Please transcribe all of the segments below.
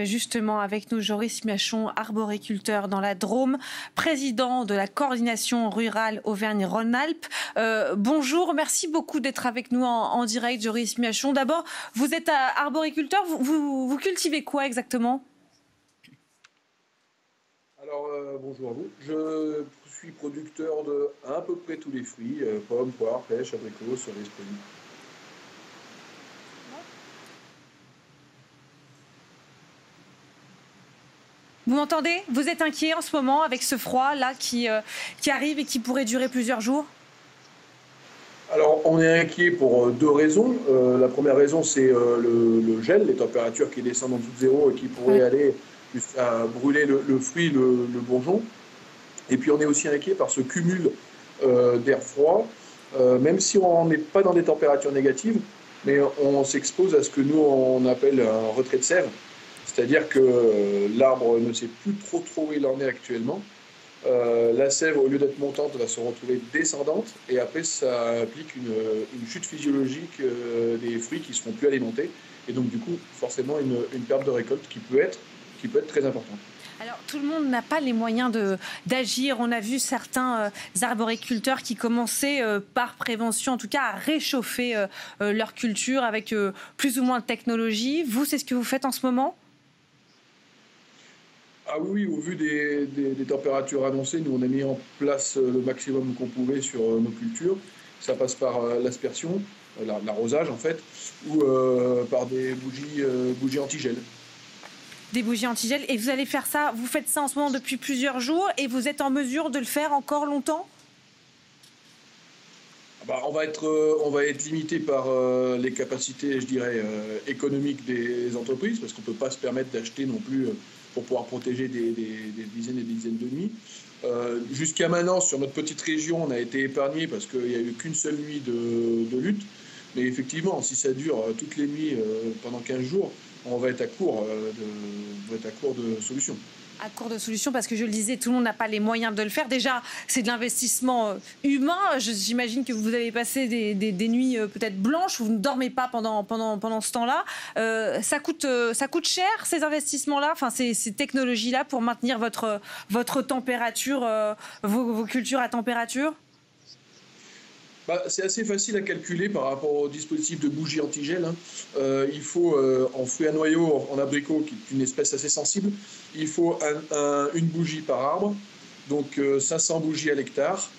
justement avec nous Joris Miachon, arboriculteur dans la Drôme, président de la coordination rurale Auvergne-Rhône-Alpes. Bonjour, merci beaucoup d'être avec nous en direct, Joris Miachon. D'abord, vous êtes arboriculteur, vous cultivez quoi exactement ? Alors, bonjour à vous. Je suis producteur de à peu près tous les fruits, pommes, poires, pêches, abricots, cerises, pruniers. Vous m'entendez ? Vous êtes inquiet en ce moment avec ce froid là qui arrive et qui pourrait durer plusieurs jours ? Alors, on est inquiet pour deux raisons. La première raison, c'est le gel, les températures qui descendent en dessous de zéro et qui pourraient aller jusqu'à brûler le fruit, le bourgeon. Et puis, on est aussi inquiet par ce cumul d'air froid, même si on n'est pas dans des températures négatives, mais on s'expose à ce que nous, on appelle un retrait de sève. C'est-à-dire que l'arbre ne sait plus trop où il en est actuellement. La sève, au lieu d'être montante, va se retrouver descendante. Et après, ça implique une chute physiologique des fruits qui ne seront plus alimentés. Et donc, du coup, forcément, une perte de récolte qui peut être très importante. Alors, tout le monde n'a pas les moyens d'agir. On a vu certains arboriculteurs qui commençaient par prévention, en tout cas, à réchauffer leur culture avec plus ou moins de technologie. Vous, c'est ce que vous faites en ce moment ? Ah oui, au vu des températures annoncées, nous on a mis en place le maximum qu'on pouvait sur nos cultures. Ça passe par l'aspersion, l'arrosage en fait, ou par des bougies anti-gel. Des bougies anti-gel. Et vous allez faire ça, vous faites ça en ce moment depuis plusieurs jours et vous êtes en mesure de le faire encore longtemps ? On va être limité par les capacités, je dirais, économiques des entreprises, parce qu'on ne peut pas se permettre d'acheter non plus pour pouvoir protéger des dizaines et des dizaines de nuits. Jusqu'à maintenant, sur notre petite région, on a été épargné parce qu'il n'y a eu qu'une seule nuit de lutte. Mais effectivement, si ça dure toutes les nuits pendant 15 jours, on va être à court de solutions. À court de solutions, parce que je le disais, tout le monde n'a pas les moyens de le faire. Déjà, c'est de l'investissement humain. J'imagine que vous avez passé des nuits peut-être blanches, vous ne dormez pas pendant ce temps-là. Ça coûte cher, ces investissements-là, enfin, ces technologies-là, pour maintenir votre température, vos cultures à température ? C'est assez facile à calculer par rapport au dispositif de bougie anti-gel. Il faut, en fruits à noyaux, en abricot, qui est une espèce assez sensible, il faut une bougie par arbre, donc 500 bougies à l'hectare,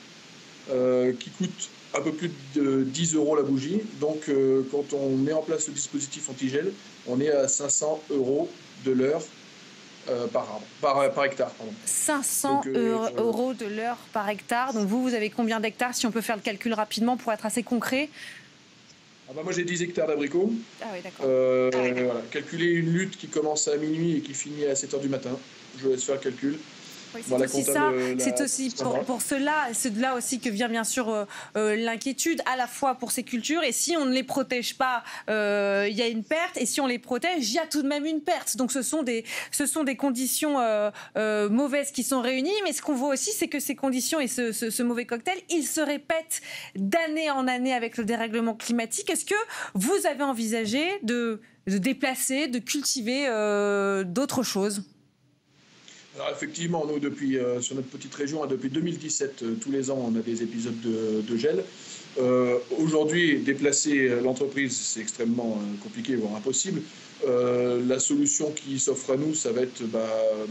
qui coûte un peu plus de 10 € la bougie. Donc quand on met en place le dispositif anti-gel, on est à 500 € de l'heure. Par hectare. Pardon. 500 € de l'heure par hectare. Donc vous avez combien d'hectares, si on peut faire le calcul rapidement pour être assez concret ? Moi j'ai 10 hectares d'abricots. Ah oui, d'accord. Voilà. Calculer une lutte qui commence à minuit et qui finit à 7 h du matin. Je vous laisse faire le calcul. Oui, c'est aussi pour cela, c'est de là aussi que vient bien sûr l'inquiétude, à la fois pour ces cultures, et si on ne les protège pas, il y a une perte, et si on les protège, il y a tout de même une perte. Donc ce sont des conditions mauvaises qui sont réunies, mais ce qu'on voit aussi, c'est que ces conditions et ce mauvais cocktail, ils se répètent d'année en année avec le dérèglement climatique. Est-ce que vous avez envisagé de déplacer, de cultiver d'autres choses ? Alors effectivement, nous, sur notre petite région, depuis 2017, tous les ans, on a des épisodes de gel. Aujourd'hui, déplacer l'entreprise, c'est extrêmement compliqué, voire impossible. La solution qui s'offre à nous, ça va être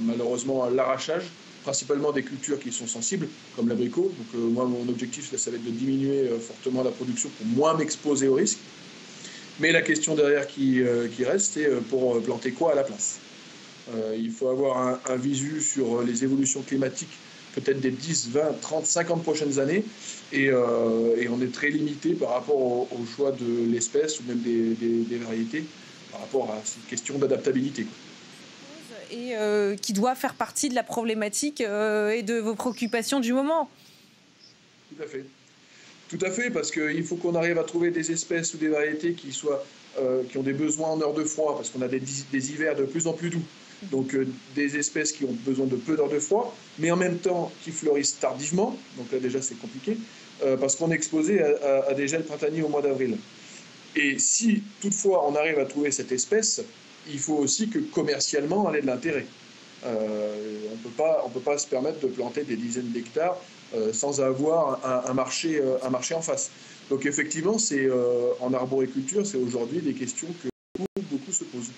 malheureusement l'arrachage, principalement des cultures qui sont sensibles, comme l'abricot. Donc moi, mon objectif, ça va être de diminuer fortement la production pour moins m'exposer au risque. Mais la question derrière qui reste, c'est pour planter quoi à la place ? Il faut avoir un visu sur les évolutions climatiques, peut-être des 10, 20, 30, 50 prochaines années. Et on est très limité par rapport au choix de l'espèce ou même des variétés, par rapport à cette question d'adaptabilité. Et qui doit faire partie de la problématique et de vos préoccupations du moment. Tout à fait. Tout à fait, parce qu'il faut qu'on arrive à trouver des espèces ou des variétés qui ont des besoins en heures de froid, parce qu'on a des hivers de plus en plus doux. Donc des espèces qui ont besoin de peu d'heures de froid, mais en même temps qui fleurissent tardivement. Donc là déjà c'est compliqué, parce qu'on est exposé à des gels printaniers au mois d'avril. Et si toutefois on arrive à trouver cette espèce, il faut aussi que commercialement, on ait de l'intérêt. On peut pas se permettre de planter des dizaines d'hectares sans avoir un marché en face. Donc effectivement, en arboriculture, c'est aujourd'hui des questions que beaucoup se posent.